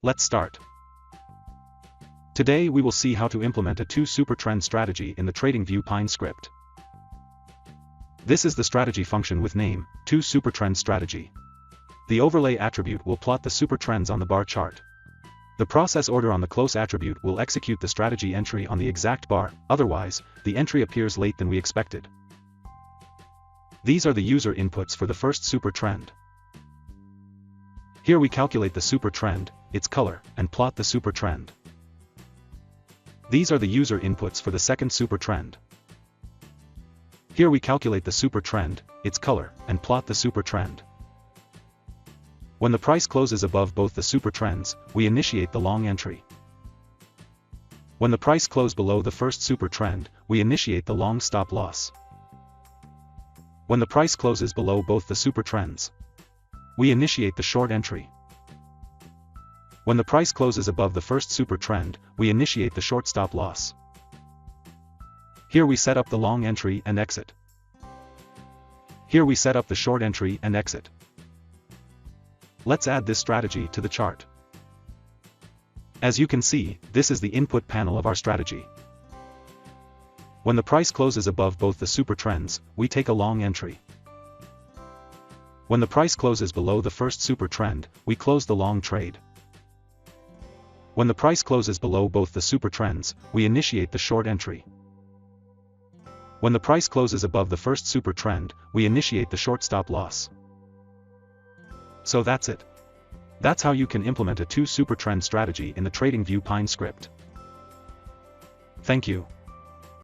Let's start. Today we will see how to implement a 2 super trend strategy in the Tradingview Pine script. This is the strategy function with name, 2 super trend strategy. The overlay attribute will plot the super trends on the bar chart. The process order on the close attribute will execute the strategy entry on the exact bar, otherwise, the entry appears late than we expected. These are the user inputs for the first super trend. Here we calculate the super trend, its color, and plot the super trend. These are the user inputs for the second super trend. Here we calculate the super trend, its color, and plot the super trend. When the price closes above both the super trends, we initiate the long entry. When the price closes below the first super trend, we initiate the long stop loss. When the price closes below both the super trends, we initiate the short entry. When the price closes above the first super trend, we initiate the short stop loss. Here we set up the long entry and exit. Here we set up the short entry and exit. Let's add this strategy to the chart. As you can see, this is the input panel of our strategy. When the price closes above both the super trends, we take a long entry. When the price closes below the first super trend, we close the long trade. When the price closes below both the super trends, we initiate the short entry. When the price closes above the first super trend, we initiate the short stop loss. So that's it. That's how you can implement a 2 super trend strategy in the Tradingview Pine script. Thank you.